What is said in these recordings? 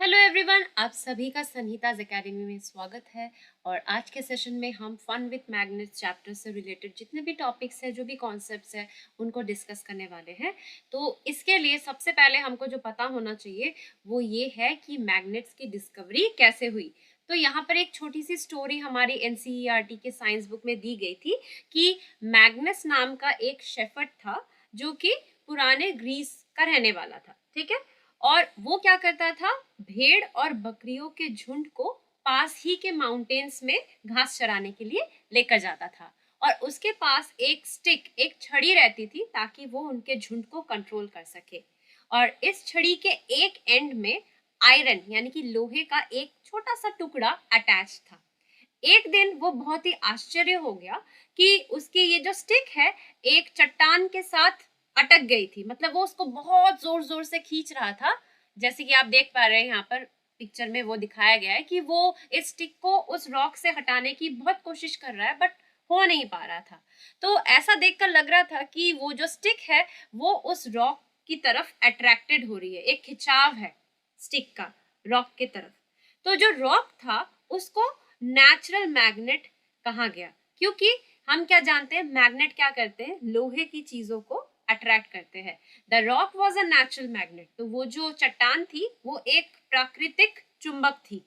Hello everyone, आप सभी का संहिताज एकेडमी में स्वागत है। और आज के सेशन में हम फन विथ मैग्नेट्स चैप्टर से रिलेटेड जितने भी टॉपिक्स हैं, जो भी कॉन्सेप्ट्स हैं, उनको डिस्कस करने वाले हैं। तो इसके लिए सबसे पहले हमको जो पता होना चाहिए वो ये है कि मैग्नेट्स की डिस्कवरी कैसे हुई। तो यहाँ पर एक छोटी सी स्टोरी हमारी एनसीईआरटी के साइंस बुक में दी गई थी कि मैग्नस नाम का एक शेफर्ड था जो कि पुराने ग्रीस का रहने वाला था। ठीक है। और वो क्या करता था, भेड़ और बकरियों के झुंड को पास ही के माउंटेन्स में घास चराने के लिए लेकर जाता था। और उसके पास एक स्टिक, एक छड़ी रहती थी ताकि वो उनके झुंड को कंट्रोल कर सके। और इस छड़ी के एक एंड में आयरन यानी कि लोहे का एक छोटा सा टुकड़ा अटैच था। एक दिन वो बहुत ही आश्चर्य हो गया कि उसकी ये जो स्टिक है एक चट्टान के साथ अटक गई थी। मतलब वो उसको बहुत जोर जोर से खींच रहा था। जैसे कि आप देख पा रहे हैं यहाँ पर पिक्चर में वो दिखाया गया है कि वो इस स्टिक को उस रॉक से हटाने की बहुत कोशिश कर रहा है, बट हो नहीं पा रहा था। तो ऐसा देखकर लग रहा था कि वो जो स्टिक है वो उस रॉक की तरफ अट्रैक्टेड हो रही है, एक खिंचाव है स्टिक का रॉक की तरफ। तो जो रॉक था उसको नेचुरल मैग्नेट कहा गया, क्योंकि हम क्या जानते हैं, मैग्नेट क्या करते हैं, लोहे की चीजों को अट्रैक्ट करते हैं। The rock was a natural magnet. तो वो जो चट्टान थी वो एक प्राकृतिक चुंबक थी।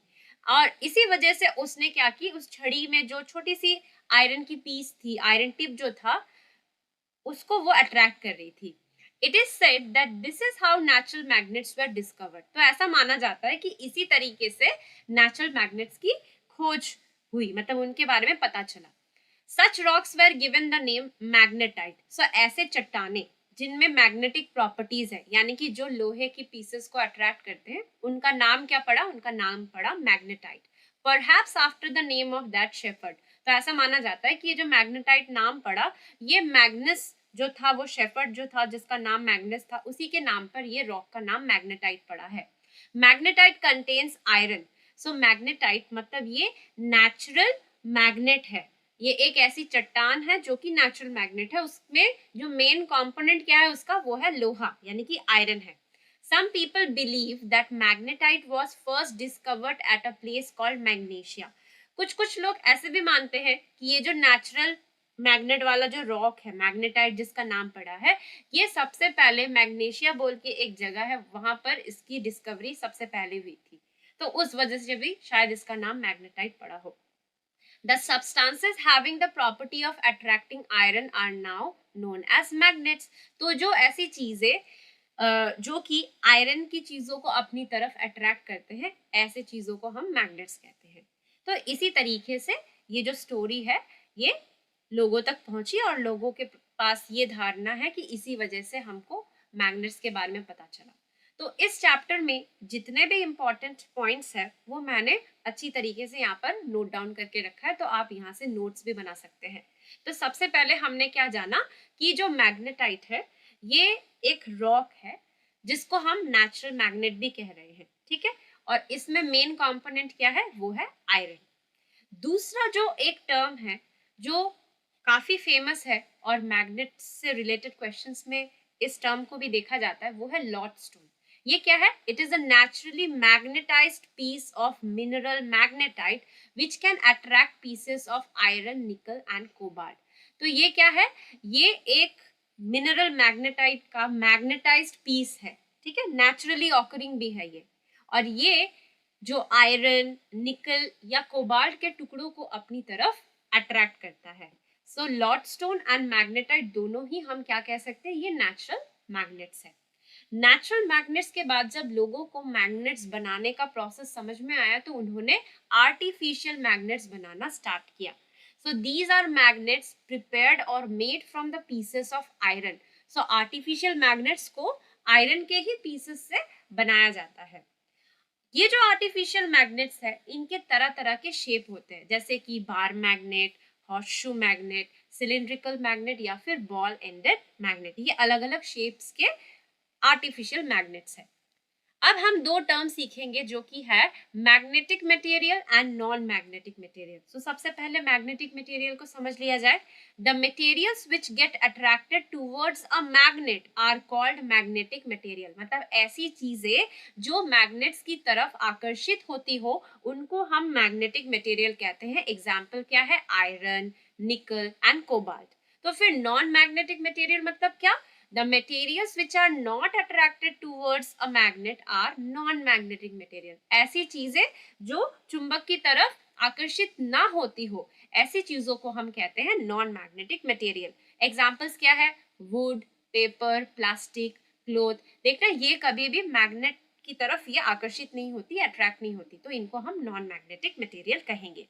और इसी वजह से उसने क्या की, उस छड़ी में जो छोटी सी आयरन की पीस थी, आयरन टिप जो था, उसको वो अट्रैक्ट कर रही थी। It is said that this is how natural magnets were discovered. तो ऐसा माना जाता है कि इसी तरीके से नेचुरल मैग्नेट्स की खोज हुई, मतलब उनके बारे में पता चला। Such rocks were given the name magnetite. So ऐसे चट्टाने जिनमें मैग्नेटिक प्रॉपर्टीज है, यानी कि जो लोहे की पीसेस को अट्रैक्ट करते हैं, उनका नाम क्या पड़ा, उनका नाम पड़ा magnetite. Perhaps after the name of that shepherd. तो ऐसा माना जाता है कि ये जो मैग्नेटाइट नाम पड़ा, ये मैग्नस जो था, वो शेफर्ड जो था जिसका नाम मैग्नस था, उसी के नाम पर ये रॉक का नाम मैग्नेटाइट पड़ा है। Magnetite contains iron. So magnetite मतलब ये नेचुरल मैग्नेट है। ये एक ऐसी चट्टान है जो कि नेचुरल मैग्नेट है। उसमें जो मेन कंपोनेंट क्या है उसका, वो है लोहा यानी कि आयरन है। Some people believe that magnetite was first discovered at a place called Magnesia. कुछ लोग ऐसे भी मानते हैं कि ये जो नेचुरल मैग्नेट वाला जो रॉक है, मैग्नेटाइट जिसका नाम पड़ा है, ये सबसे पहले मैग्नेशिया बोल के एक जगह है, वहां पर इसकी डिस्कवरी सबसे पहले हुई थी। तो उस वजह से भी शायद इसका नाम मैग्नेटाइट पड़ा हो। The substances having the property of attracting iron are now known as magnets. तो जो ऐसी चीजें जो कि आयरन की चीजों को अपनी तरफ अट्रैक्ट करते हैं, ऐसे चीजों को हम मैग्नेट्स कहते हैं। तो इसी तरीके से ये जो स्टोरी है ये लोगों तक पहुंची और लोगों के पास ये धारणा है कि इसी वजह से हमको मैग्नेट्स के बारे में पता चला। तो इस चैप्टर में जितने भी इम्पोर्टेंट पॉइंट्स है वो मैंने अच्छी तरीके से यहाँ पर नोट डाउन करके रखा है, तो आप यहाँ से नोट्स भी बना सकते हैं। तो सबसे पहले हमने क्या जाना कि जो मैग्नेटाइट है ये एक रॉक है जिसको हम नेचुरल मैग्नेट भी कह रहे हैं। ठीक है। और इसमें मेन कंपोनेंट क्या है, वो है आयरन। दूसरा जो एक टर्म है जो काफी फेमस है और मैग्नेट से रिलेटेड क्वेश्चंस में इस टर्म को भी देखा जाता है, वो है लॉडस्टोन। ये क्या है, it is a naturally magnetised piece of mineral magnetite which can attract pieces of iron, nickel and cobalt. तो ये क्या है, ये एक मिनरल मैग्नेटाइट का मैग्नेटाइज्ड पीस है। ठीक है, नेचुरली ऑकरिंग भी है ये। और ये जो आयरन, निकल या कोबाल्ट के टुकड़ों को अपनी तरफ अट्रैक्ट करता है। सो लॉडस्टोन एंड मैग्नेटाइट दोनों ही हम क्या कह सकते हैं, ये नेचुरल मैग्नेट्स है। नेचुरल मैग्नेट्स के बाद जब लोगों को मैग्नेट्स बनाने का प्रोसेस समझ में आया तो उन्होंने आर्टिफिशियल मैग्नेट्स बनाना स्टार्ट किया। So these are magnets prepared और made from the pieces of iron. So artificial magnets को आयरन के ही पीसेस से बनाया जाता है। ये जो आर्टिफिशियल मैग्नेट्स है इनके तरह तरह के शेप होते हैं, जैसे कि bar magnet, horseshoe magnet, cylindrical magnet या फिर बॉल एंडेड मैग्नेट। ये अलग अलग शेप्स के आर्टिफिशियल मैग्नेट्स है। अब हम दो टर्म सीखेंगे जो कि है magnetic material and non magnetic material. So सबसे पहले मैग्नेटिक मटेरियल को समझ लिया जाए। The materials which get attracted towards a magnet are called magnetic material. मतलब ऐसी चीजें जो मैग्नेट्स की तरफ आकर्षित होती हो उनको हम मैग्नेटिक मटेरियल कहते हैं। एग्जाम्पल क्या है? Iron, nickel and cobalt. तो फिर नॉन मैग्नेटिक मटेरियल मतलब क्या? The materials which are not attracted towards a magnet are non-magnetic material। ऐसी चीजें जो चुंबक की तरफ आकर्षित ना होती हो, ऐसी चीजों को हम कहते हैं नॉन मैग्नेटिक मटेरियल। एग्जाम्पल्स क्या है? Would, paper, plastic, cloth. देखना ये कभी भी मैग्नेट की तरफ ये आकर्षित नहीं होती, अट्रैक्ट नहीं होती, तो इनको हम नॉन मैग्नेटिक मटेरियल कहेंगे।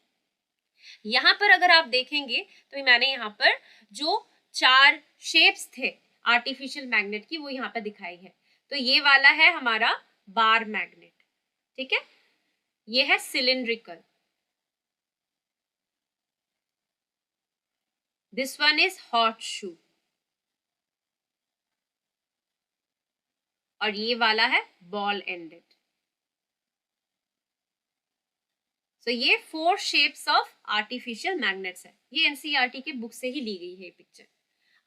यहाँ पर अगर आप देखेंगे तो मैंने यहाँ पर जो 4 शेप्स थे आर्टिफिशियल मैग्नेट की वो यहाँ पे दिखाई है। तो ये वाला है हमारा बार मैग्नेट, ठीक है। ये है cylindrical, this one is horseshoe, और ये वाला है बॉल एंडेड। तो ये 4 शेप्स ऑफ आर्टिफिशियल मैग्नेट्स है। ये एनसीईआरटी के बुक से ही ली गई है पिक्चर।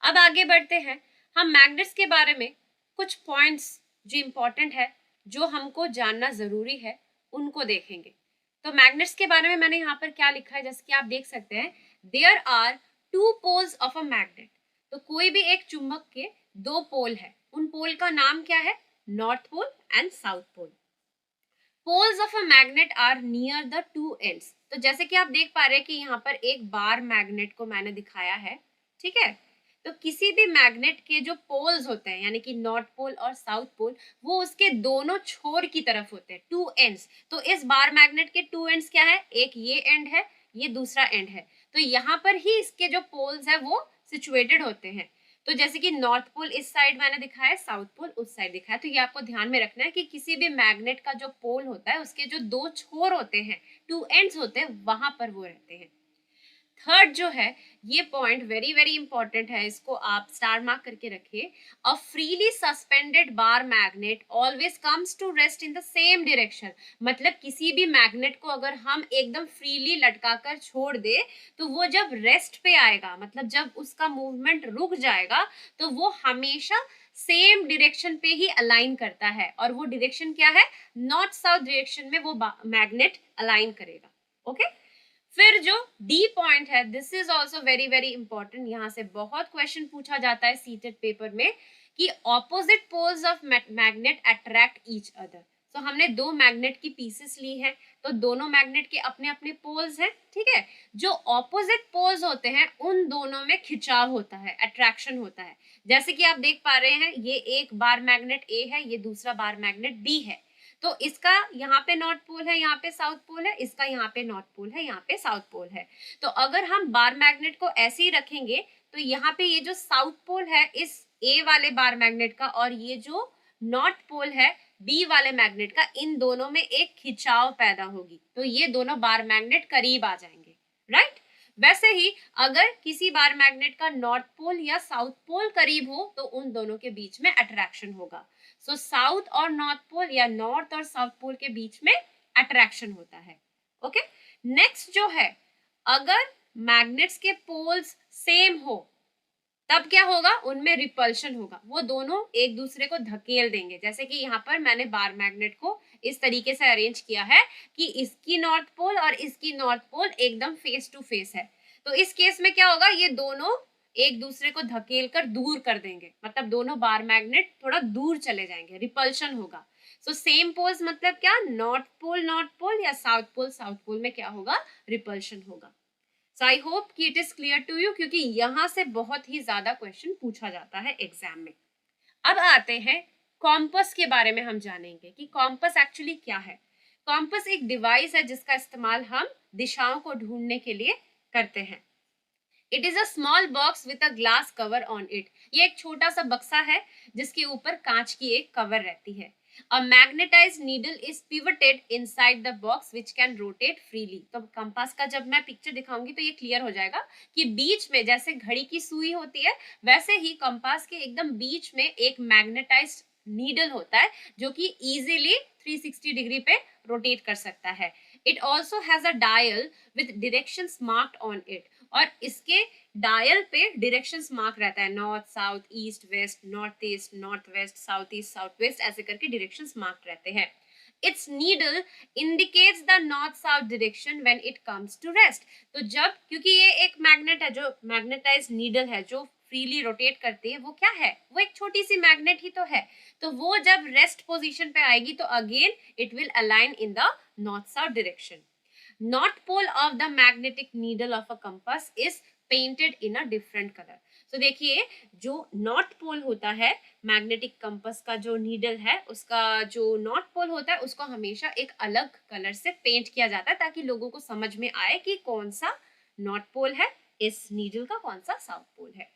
अब आगे बढ़ते हैं, हम मैग्नेट्स के बारे में कुछ पॉइंट्स जो इंपॉर्टेंट है, जो हमको जानना जरूरी है, उनको देखेंगे। तो मैग्नेट्स के बारे में मैंने यहाँ पर क्या लिखा है, जैसे कि आप देख सकते हैं, there are 2 poles of a magnet. तो कोई भी एक चुंबक के 2 पोल है, उन पोल का नाम क्या है? North pole and south pole. Poles of a magnet are near the 2 ends. तो जैसे कि आप देख पा रहे हैं कि यहाँ पर एक बार मैग्नेट को मैंने दिखाया है, ठीक है। तो किसी भी मैग्नेट के जो पोल्स होते हैं, यानी कि नॉर्थ पोल और साउथ पोल, वो उसके दोनों छोर की तरफ होते हैं, 2 एंड्स। तो इस बार मैग्नेट के 2 एंड्स क्या है? एक ये एंड है, ये दूसरा एंड है। तो यहाँ पर ही इसके जो पोल्स है वो सिचुएटेड होते हैं। तो जैसे कि नॉर्थ पोल इस साइड मैंने दिखाया है, साउथ पोल उस साइड दिखाया है। तो ये आपको ध्यान में रखना है कि किसी भी मैग्नेट का जो पोल होता है उसके जो 2 छोर होते हैं, 2 एंड्स होते हैं, वहां पर वो रहते हैं। थर्ड जो है, ये पॉइंट वेरी वेरी इंपॉर्टेंट है, इसको आप स्टार मार्क करके रखिए। A freely suspended bar magnet always comes to rest in the same direction. मतलब किसी भी मैग्नेट को अगर हम एकदम फ्रीली लटका कर छोड़ दे, तो वो जब रेस्ट पे आएगा, मतलब जब उसका मूवमेंट रुक जाएगा, तो वो हमेशा सेम डायरेक्शन पे ही अलाइन करता है। और वो डायरेक्शन क्या है? नॉर्थ साउथ डायरेक्शन में वो मैग्नेट अलाइन करेगा। ओके। फिर जो डी पॉइंट है, this is also very very important. यहाँ से बहुत क्वेश्चन पूछा जाता है सीटेड पेपर में कि opposite poles of magnet attract each other. तो हमने 2 मैग्नेट की पीसेस ली हैं, तो दोनों मैग्नेट के अपने अपने पोल्स हैं, ठीक है। जो ऑपोजिट पोल्स होते हैं उन दोनों में खिंचाव होता है, अट्रैक्शन होता है। जैसे कि आप देख पा रहे हैं, ये एक बार मैग्नेट ए है, ये दूसरा बार मैग्नेट बी है। तो इसका यहाँ पे नॉर्थ पोल है, यहाँ पे साउथ पोल है, इसका यहाँ पे नॉर्थ पोल है, यहाँ पे साउथ पोल है। तो अगर हम बार मैग्नेट को ऐसे ही रखेंगे, तो यहाँ पे ये जो साउथ पोल है इस ए वाले बार मैग्नेट का, और ये जो नॉर्थ पोल है बी वाले मैग्नेट का, इन दोनों में एक खिंचाव पैदा होगी। तो ये दोनों बार मैग्नेट करीब आ जाएंगे, राइट। वैसे ही अगर किसी बार मैग्नेट का नॉर्थ पोल या साउथ पोल करीब हो, तो उन दोनों के बीच में अट्रैक्शन होगा। सो साउथ और नॉर्थ पोल या नॉर्थ और साउथ पोल के बीच में अट्रैक्शन होता है। ओके। नेक्स्ट जो है, अगर मैग्नेट्स के पोल्स सेम हो, तब क्या होगा? उनमें रिपल्शन होगा, वो दोनों एक दूसरे को धकेल देंगे। जैसे कि यहाँ पर मैंने बार मैग्नेट को इस तरीके से अरेंज किया है कि इसकी नॉर्थ पोल और इसकी नॉर्थ पोल एकदम फेस टू फेस है। तो इस केस में क्या होगा? ये दोनों एक दूसरे को धकेल कर दूर कर देंगे, मतलब दोनों बार मैग्नेट थोड़ा दूर चले जाएंगे, रिपल्शन होगा। सो सेम पोल्स मतलब क्या? नॉर्थ पोल या साउथ पोल में क्या होगा? रिपल्शन होगा। सो आई होप कि it is clear to you, क्योंकि यहां से बहुत ही ज्यादा क्वेश्चन पूछा जाता है एग्जाम में। अब आते हैं कॉम्पस के बारे में, हम जानेंगे कि कॉम्पस एक्चुअली क्या है। कॉम्पस एक डिवाइस है जिसका इस्तेमाल हम दिशाओं को ढूंढने के लिए करते हैं। It is a small box with a glass cover on it. ये एक छोटा सा बक्सा है जिसके ऊपर कांच की एक कवर रहती है। A magnetized needle is pivoted inside the box which can rotate freely। तो कंपास का जब मैं पिक्चर दिखाऊंगी तो ये क्लियर हो जाएगा कि बीच में जैसे घड़ी की सुई होती है, वैसे ही कंपास के एकदम बीच में एक मैग्नेटाइज्ड नीडल होता है जो कि इजीली 360 डिग्री पे रोटेट कर सकता है. It also has a dial with directions marked on it, और इसके डायल पे डायरेक्शंस मार्क रहता है, north south east west, north west, south east south west, ऐसे करके डायरेक्शंस मार्क रहते हैं. Its needle indicates the north south direction when it comes to rest. तो जब, क्योंकि ये एक मैग्नेट है, जो मैग्नेटाइज नीडल है जो फ्रीली रोटेट करती है, वो क्या है, वो एक छोटी सी मैग्नेट ही तो है. तो वो जब रेस्ट पोजीशन पे आएगी तो again it will align in the north south direction. North pole of the magnetic needle of a compass is painted in a different colour. तो देखिए, जो नॉर्थ पोल होता है मैग्नेटिक कंपास का, जो नीडल है उसका जो नॉर्थ पोल होता है उसको हमेशा एक अलग कलर से पेंट किया जाता है ताकि लोगों को समझ में आए कि कौन सा नॉर्थ पोल है इस नीडल का, कौन सा साउथ पोल है.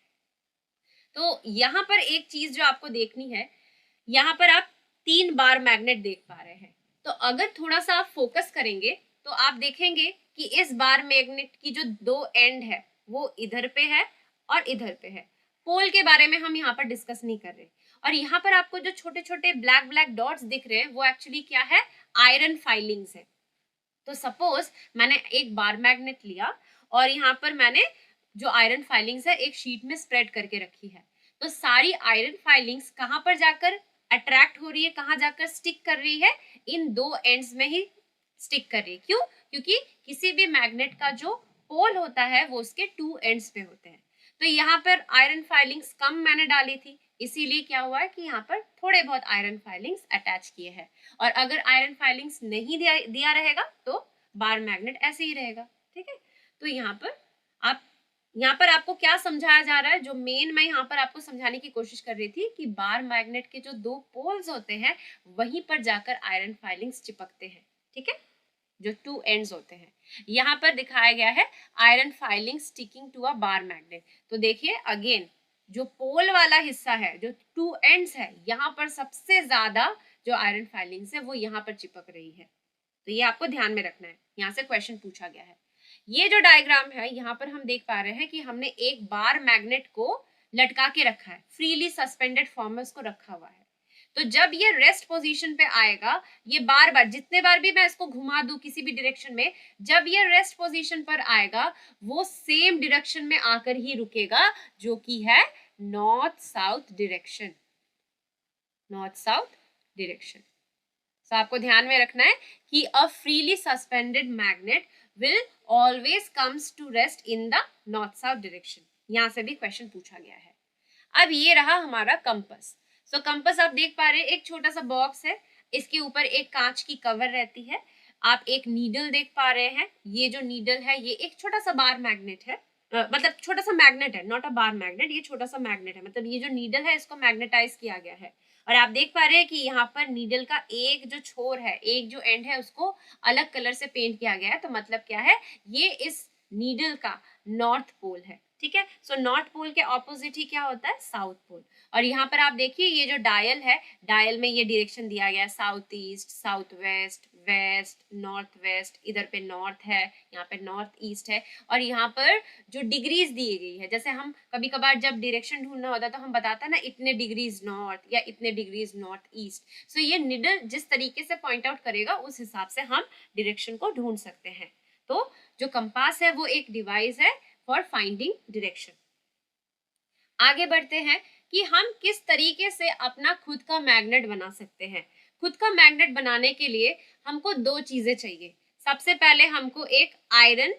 तो यहाँ पर एक चीज जो आपको देखनी है, यहाँ पर आप 3 बार मैग्नेट देख पा रहे हैं. तो अगर थोड़ा सा आप फोकस करेंगे तो आप देखेंगे कि इस बार मैग्नेट की जो 2 एंड है वो इधर पे है और इधर पे है. पोल के बारे में हम यहाँ पर डिस्कस नहीं कर रहे. और यहाँ पर आपको जो छोटे छोटे ब्लैक ब्लैक डॉट्स दिख रहे हैं वो एक्चुअली क्या है, आयरन फाइलिंग्स है. तो सपोज मैंने एक बार मैग्नेट लिया और यहाँ पर मैंने जो आयरन फाइलिंग्स है एक शीट में स्प्रेड करके रखी है. तो सारी आयरन फाइलिंग्स कहाँ पर जाकर अट्रैक्ट हो रही है, कहाँ जाकर स्टिक कर रही है, इन 2 एंड्स में ही स्टिक कर रही है. क्यों? क्योंकि किसी भी मैग्नेट का जो पोल होता है वो उसके 2 एंड्स पे होते हैं. तो यहाँ पर आयरन फाइलिंग्स कम मैंने डाली थी, इसीलिए क्या हुआ है कि यहाँ पर थोड़े बहुत आयरन फाइलिंग्स अटैच किए हैं. और अगर आयरन फाइलिंग्स नहीं दिया रहेगा तो बार मैग्नेट ऐसे ही रहेगा. ठीक है. तो यहाँ पर आपको क्या समझाया जा रहा है, जो मेन मैं यहाँ पर आपको समझाने की कोशिश कर रही थी कि बार मैग्नेट के जो 2 पोल्स होते हैं वहीं पर जाकर आयरन फाइलिंग्स चिपकते हैं. ठीक है, जो 2 एंड्स होते हैं. यहाँ पर दिखाया गया है iron filing sticking to a bar magnet. तो देखिए अगेन, जो पोल वाला हिस्सा है, जो 2 एंड्स है, यहाँ पर सबसे ज्यादा जो आयरन फाइलिंग्स है वो यहाँ पर चिपक रही है. तो ये आपको ध्यान में रखना है, यहाँ से क्वेश्चन पूछा गया है. ये जो डायग्राम है यहाँ पर हम देख पा रहे हैं कि हमने एक बार मैग्नेट को लटका के रखा है, फ्रीली सस्पेंडेड फॉर्म में उसको रखा हुआ है. तो जब ये रेस्ट पोजीशन पे आएगा, ये बार बार जितने बार भी मैं इसको घुमा दूं किसी भी डायरेक्शन में, जब ये रेस्ट पोजीशन पर आएगा वो सेम डायरेक्शन में आकर ही रुकेगा जो कि है north south direction. North south direction. तो आपको ध्यान में रखना है कि a freely suspended magnet will always comes to rest in the north south direction. यहां से भी क्वेश्चन पूछा गया है. अब ये रहा हमारा कंपास. सो कंपास आप देख पा रहे हैं, एक छोटा सा बॉक्स है, इसके ऊपर एक कांच की कवर रहती है. आप एक नीडल देख पा रहे हैं. ये जो नीडल है ये एक छोटा सा बार मैग्नेट है, मतलब छोटा सा मैग्नेट है, नॉट अ बार मैग्नेट, ये छोटा सा मैग्नेट है. मतलब ये जो नीडल है इसको मैग्नेटाइज किया गया है. और आप देख पा रहे हैं कि यहाँ पर नीडल का एक जो छोर है, एक जो एंड है, उसको अलग कलर से पेंट किया गया है. तो मतलब क्या है, ये इस नीडल का नॉर्थ पोल है. ठीक है. सो नॉर्थ पोल के ऑपोजिट ही क्या होता है, साउथ पोल. और यहाँ पर आप देखिए ये जो डायल है, डायल में ये डायरेक्शन दिया गया है, south east, south west, west, north west, इधर पे नॉर्थ है, यहाँ पे नॉर्थ ईस्ट है. और यहाँ पर जो डिग्रीज दी गई है, जैसे हम कभी कभार जब डायरेक्शन ढूंढना होता है तो हम बताते हैं ना इतने डिग्रीज नॉर्थ या इतने डिग्रीज नॉर्थ ईस्ट. सो ये निडल जिस तरीके से पॉइंट आउट करेगा उस हिसाब से हम डायरेक्शन को ढूंढ सकते हैं. तो जो कंपास है वो एक डिवाइस है फॉर फाइंडिंग डायरेक्शन. आगे बढ़ते हैं कि हम किस तरीके से अपना खुद का मैग्नेट बना सकते हैं. खुद का मैग्नेट बनाने के लिए हमको 2 चीजें चाहिए. सबसे पहले हमको एक आयरन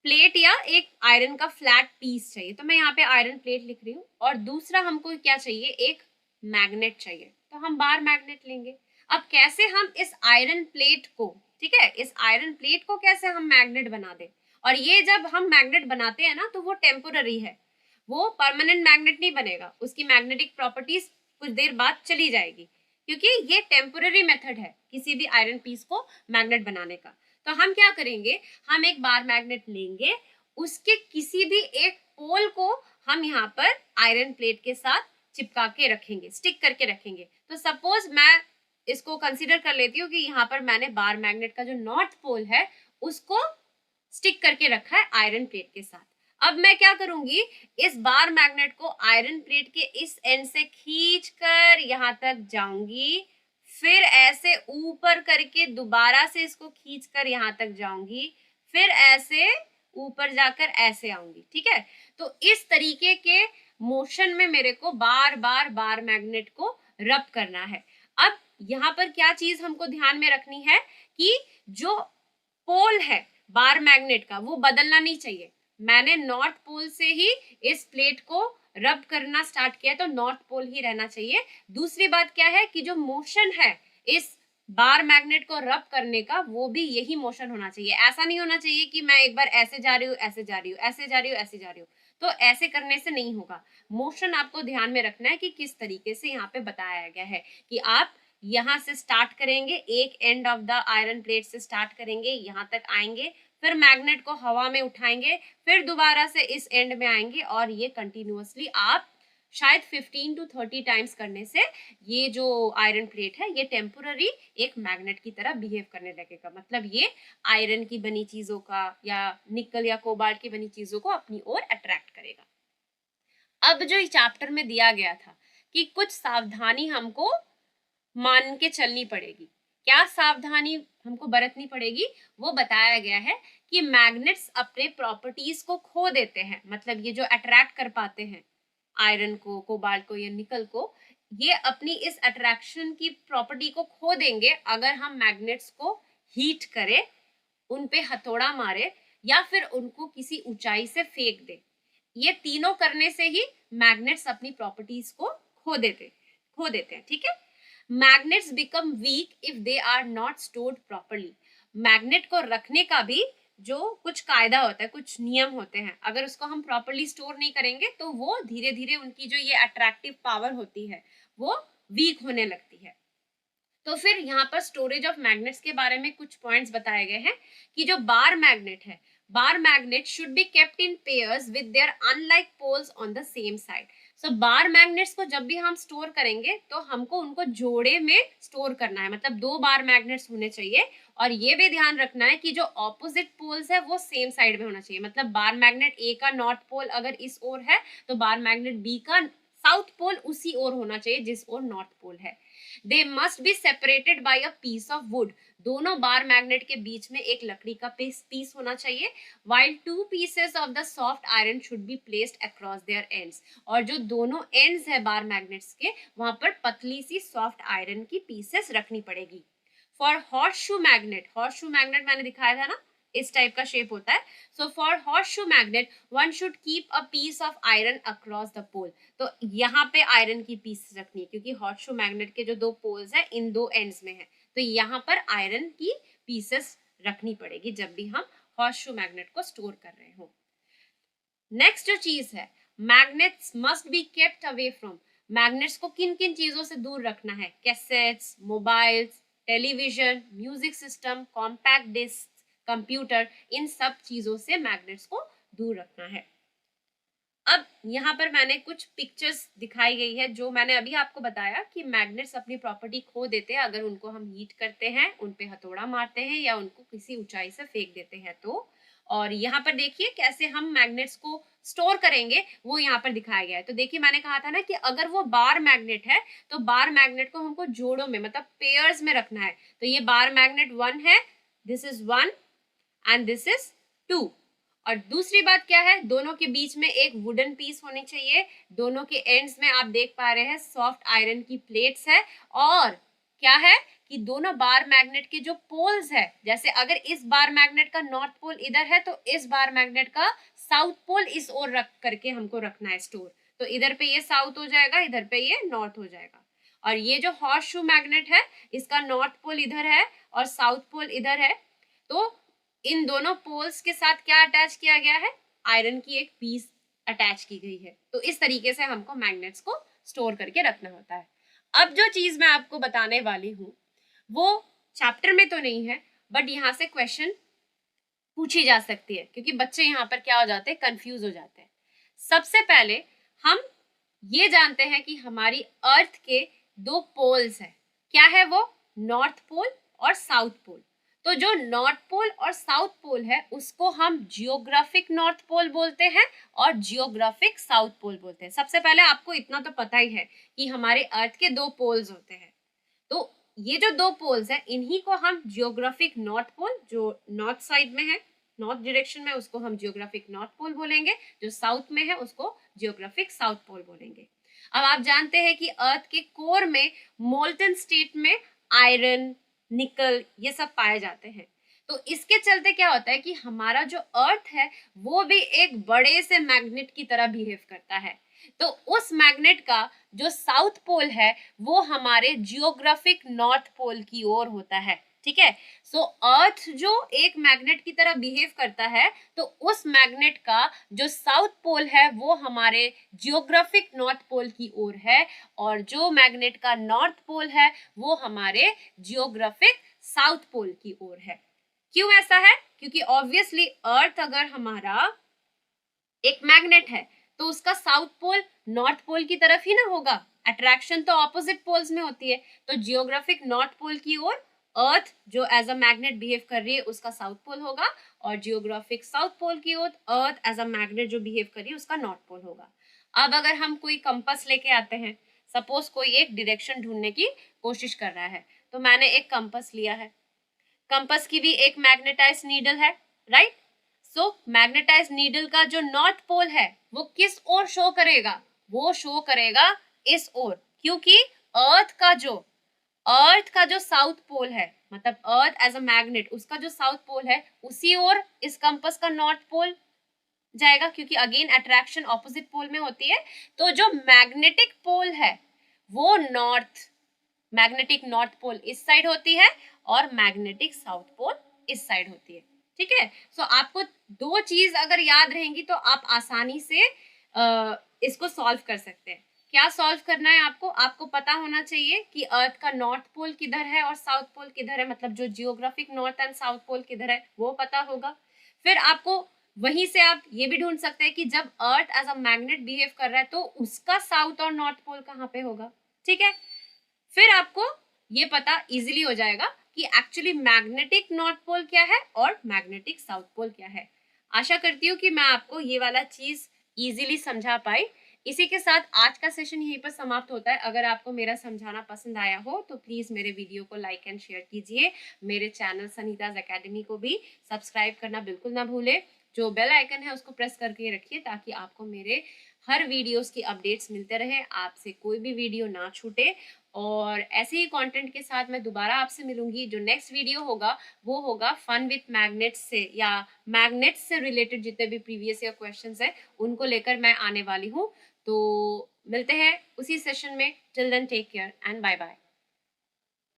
प्लेट या एक आयरन का फ्लैट पीस चाहिए. तो मैं यहाँ पे आयरन प्लेट लिख रही हूँ. और दूसरा हमको क्या चाहिए, एक मैग्नेट चाहिए. तो हम बार मैग्नेट लेंगे. अब कैसे हम इस आयरन प्लेट को, ठीक है, इस आयरन प्लेट को कैसे हम मैग्नेट बना दें. और ये जब हम मैग्नेट बनाते हैं ना तो वो टेम्पोररी है, वो परमानेंट मैग्नेट नहीं बनेगा. उसकी मैग्नेटिक प्रॉपर्टीज कुछ देर बाद चली जाएगी, क्योंकि ये टेम्पोररी मेथड है किसी भी आयरन पीस को मैग्नेट बनाने का. तो हम क्या करेंगे, हम एक बार मैग्नेट लेंगे, उसके किसी भी एक पोल को हम यहाँ पर आयरन प्लेट के साथ चिपका के रखेंगे, स्टिक करके रखेंगे. तो सपोज मैं इसको कंसीडर कर लेती हूँ कि यहाँ पर मैंने बार मैग्नेट का जो नॉर्थ पोल है उसको स्टिक करके रखा है आयरन प्लेट के साथ. अब मैं क्या करूंगी, इस बार मैग्नेट को आयरन प्लेट के इस एंड से खींच कर यहां तक जाऊंगी, फिर ऐसे ऊपर करके दोबारा से इसको खींच कर यहां तक जाऊंगी, फिर ऐसे ऊपर जाकर ऐसे आऊंगी, ठीक है। तो इस तरीके के मोशन में मेरे को बार बार बार मैग्नेट को रब करना है। अब यहाँ पर क्या चीज हमको ध्यान में रखनी है कि जो पोल है बार मैग्नेट का वो बदलना नहीं चाहिए। मैंने नॉर्थ पोल से ही इस प्लेट को रब करना स्टार्ट किया, तो नॉर्थ पोल ही रहना चाहिए। दूसरी बात क्या है कि जो मोशन है इस बार मैग्नेट को रब करने का, वो भी यही मोशन होना चाहिए। ऐसा नहीं होना चाहिए कि मैं एक बार ऐसे जा रही हूँ, ऐसे जा रही हूँ, ऐसे जा रही हूँ, ऐसे जा रही हूँ। तो ऐसे करने से नहीं होगा। मोशन आपको ध्यान में रखना है कि किस तरीके से यहाँ पे बताया गया है कि आप यहाँ से स्टार्ट करेंगे, एक end of the iron plate से स्टार्ट करेंगे, यहाँ तक आएंगे, फिर मैग्नेट को हवा में उठाएंगे, फिर दोबारा से इस एंड में आएंगे, और ये कंटिन्यूअसली आप शायद 15 to 30 टाइम्स करने से ये जो आयरन प्लेट है ये टेम्पोररी एक मैग्नेट की तरह बिहेव करने लगेगा। मतलब ये आयरन की बनी चीजों का या निकल या कोबाल्ट की बनी चीजों को अपनी ओर अट्रैक्ट करेगा। अब जो चैप्टर में दिया गया था कि कुछ सावधानी हमको मान के चलनी पड़ेगी, क्या सावधानी हमको बरतनी पड़ेगी, वो बताया गया है कि मैग्नेट्स अपने प्रॉपर्टीज को खो देते हैं। मतलब ये जो अट्रैक्ट कर पाते हैं आयरन को, कोबाल्ट को या निकल को, ये अपनी इस अट्रैक्शन की प्रॉपर्टी को खो देंगे अगर हम मैग्नेट्स को हीट करें, उन पे हथौड़ा मारे, या फिर उनको किसी ऊंचाई से फेंक दे। ये तीनों करने से ही मैग्नेट्स अपनी प्रॉपर्टीज को खो देते हैं, ठीक है। Magnets become weak if they are not stored properly. Magnet को रखने का भी जो कुछ कायदा होता है, कुछ नियम होते हैं, अगर उसको हम प्रॉपरली स्टोर नहीं करेंगे तो वो धीरे धीरे उनकी जो ये अट्रैक्टिव पावर होती है वो वीक होने लगती है। तो फिर यहाँ पर स्टोरेज ऑफ मैग्नेट्स के बारे में कुछ पॉइंट्स बताए गए हैं कि जो बार मैग्नेट है, bar magnet should be kept in pairs with their unlike poles on the same side. So bar magnets को जब भी हम स्टोर करेंगे तो हमको उनको जोड़े में स्टोर करना है, मतलब दो बार मैग्नेट्स होने चाहिए। और ये भी ध्यान रखना है कि जो ऑपोजिट पोल्स है वो सेम साइड में होना चाहिए। मतलब बार मैग्नेट ए का नॉर्थ पोल अगर इस ओर है तो बार मैग्नेट बी का साउथ पोल उसी ओर होना चाहिए जिस ओर नॉर्थ पोल है। They must be separated by a piece of wood. दोनों बार मैग्नेट के बीच में एक लकड़ी का पीस होना चाहिए। while two pieces of the soft iron should be placed across their ends। और जो दोनों एंड्स है बार मैग्नेट्स के, वहां पर पतली सी सॉफ्ट आयरन की पीसेस रखनी पड़ेगी। For horseshoe magnet, horseshoe magnet मैंने दिखाया था ना, इस टाइप का शेप होता है। So for horseshoe magnet one should keep a piece of iron across the pole. तो यहाँ पे आयरन की पीस रखनी है क्योंकि हॉर्सशू मैग्नेट के जो दो पोल्स है इन दो एंड्स में है, तो यहाँ पर आयरन की पीसेस रखनी पड़ेगी जब भी हम हॉर्सशू मैग्नेट को स्टोर कर रहे हो। नेक्स्ट जो चीज है, magnets must be kept away from. Magnets को किन किन चीजों से दूर रखना है, cassettes, mobiles, television, music system, compact disc, computer, इन सब चीजों से मैग्नेट्स को दूर रखना है। अब यहाँ पर मैंने कुछ पिक्चर्स दिखाई गई है जो मैंने अभी आपको बताया कि मैग्नेट्स अपनी प्रॉपर्टी खो देते हैं अगर उनको हम हीट करते हैं, उन पे हथौड़ा मारते हैं या उनको किसी ऊंचाई से फेंक देते हैं तो। और यहाँ पर देखिए कैसे हम मैग्नेट्स को स्टोर करेंगे वो यहाँ पर दिखाया गया है। तो देखिए मैंने कहा था ना कि अगर वो बार मैग्नेट है तो बार मैग्नेट को हमको जोड़ों में मतलब पेयर्स में रखना है। तो ये बार मैग्नेट 1 है, this is 1 and this is 2। और दूसरी बात क्या है, दोनों के बीच में एक वुडन पीस होनी चाहिए। दोनों के एंड्स में आप देख पा रहे हैं सॉफ्ट आयरन की प्लेट्स है। और क्या है कि दोनों बार मैग्नेट के जो पोल्स है, जैसे अगर इस बार मैग्नेट का नॉर्थ पोल इधर है तो इस बार मैग्नेट का साउथ पोल इस ओर रख करके हमको रखना है स्टोर। तो इधर पे ये साउथ हो जाएगा, इधर पे ये नॉर्थ हो जाएगा। और ये जो हॉर्सशू मैग्नेट है इसका नॉर्थ पोल इधर है और साउथ पोल इधर है। तो इन दोनों पोल्स के साथ क्या अटैच किया गया है, आयरन की एक पीस अटैच की गई है। तो इस तरीके से हमको मैग्नेट्स को स्टोर करके रखना होता है। अब जो चीज मैं आपको बताने वाली हूँ वो चैप्टर में तो नहीं है, बट यहाँ से क्वेश्चन पूछी जा सकती है क्योंकि बच्चे यहाँ पर क्या हो जाते हैं, कंफ्यूज हो जाते हैं। सबसे पहले हम ये जानते हैं कि हमारी अर्थ के दो पोल्स हैं। क्या है वो, नॉर्थ पोल और साउथ पोल। तो जो नॉर्थ पोल और साउथ पोल है उसको हम जियोग्राफिक नॉर्थ पोल बोलते हैं और जियोग्राफिक साउथ पोल बोलते हैं। सबसे पहले आपको इतना तो पता ही है कि हमारे अर्थ के दो पोल्स होते हैं, तो ये जो दो पोल्स हैं इन्हीं को हम जियोग्राफिक नॉर्थ पोल, जो नॉर्थ साइड में है, नॉर्थ डायरेक्शन में, उसको हम जियोग्राफिक नॉर्थ पोल बोलेंगे, जो साउथ में है उसको जियोग्राफिक साउथ पोल बोलेंगे। अब आप जानते हैं कि अर्थ के कोर में मोल्टन स्टेट में आयरन, निकल ये सब पाए जाते हैं। तो इसके चलते क्या होता है कि हमारा जो अर्थ है वो भी एक बड़े से मैग्नेट की तरह बिहेव करता है। तो उस मैग्नेट का जो साउथ पोल है वो हमारे जियोग्राफिक नॉर्थ पोल की ओर होता है, ठीक है। सो अर्थ जो एक मैग्नेट की तरह बिहेव करता है, तो उस मैग्नेट का जो साउथ पोल है वो हमारे जियोग्राफिक नॉर्थ पोल की ओर है, और जो मैग्नेट का नॉर्थ पोल है वो हमारे जियोग्राफिक साउथ पोल की ओर है। क्यों ऐसा है? क्योंकि ऑब्वियसली अर्थ अगर हमारा एक मैग्नेट है तो उसका साउथ पोल नॉर्थ पोल की तरफ ही ना होगा, अट्रैक्शन तो ऑपोजिट पोल्स में होती है। तो जियोग्राफिक नॉर्थ पोल की ओर अर्थ जो एज अ मैग्नेट बिहेव कर रही है उसका साउथ पोल होगा, और जियोग्राफिक साउथ पोल की ओर अर्थ एज अ मैग्नेट जो बिहेव कर रही है उसका नॉर्थ पोल होगा। अब अगर हम कोई कंपास लेके आते हैं, सपोज कोई एक डायरेक्शन ढूंढने की कोशिश कर रहा है, तो मैंने एक कंपास लिया है, कंपास की भी एक मैग्नेटाइज नीडल है, राइट। सो मैग्नेटाइज नीडल का जो नॉर्थ पोल है वो किस ओर शो करेगा? वो शो करेगा इस ओर, क्योंकि अर्थ का जो साउथ पोल है, मतलब अर्थ एज अ मैग्नेट, उसका जो साउथ पोल है उसी ओर इस कंपास का नॉर्थ पोल जाएगा, क्योंकि अगेन अट्रैक्शन ऑपोजिट पोल में होती है। तो जो मैग्नेटिक पोल है वो मैग्नेटिक नॉर्थ पोल इस साइड होती है और मैग्नेटिक साउथ पोल इस साइड होती है, ठीक है। सो आपको दो चीज अगर याद रहेंगी तो आप आसानी से इसको सॉल्व कर सकते हैं। क्या सॉल्व करना है आपको? आपको पता होना चाहिए कि अर्थ का नॉर्थ पोल किधर है और साउथ पोल किधर है, मतलब जो geographic north and south pole किधर है वो पता होगा। फिर आपको वहीं से आप ये भी ढूंढ सकते हैं कि जब earth as a magnet behave कर रहा है तो उसका साउथ और नॉर्थ पोल कहाँ पे होगा, ठीक है। फिर आपको ये पता इजीली हो जाएगा कि एक्चुअली मैग्नेटिक नॉर्थ पोल क्या है और मैग्नेटिक साउथ पोल क्या है। आशा करती हूँ कि मैं आपको ये वाला चीज इजीली समझा पाई। इसी के साथ आज का सेशन यहीं पर समाप्त होता है। अगर आपको मेरा समझाना पसंद आया हो तो प्लीज मेरे वीडियो को लाइक एंड शेयर कीजिए। मेरे चैनल सनीताज एकेडमी को भी सब्सक्राइब करना बिल्कुल ना भूले। जो बेल आइकन है उसको प्रेस करके रखिए ताकि आपको मेरे हर वीडियोस की अपडेट्स मिलते रहे, आपसे कोई भी वीडियो ना छूटे। और ऐसे ही कंटेंट के साथ मैं दोबारा आपसे मिलूंगी। जो नेक्स्ट वीडियो होगा वो होगा फन विथ मैग्नेट्स से, या मैग्नेट्स से रिलेटेड जितने भी प्रीवियस ईयर क्वेश्चंस हैं उनको लेकर मैं आने वाली हूँ। तो मिलते हैं उसी सेशन में। Till then take care and bye bye.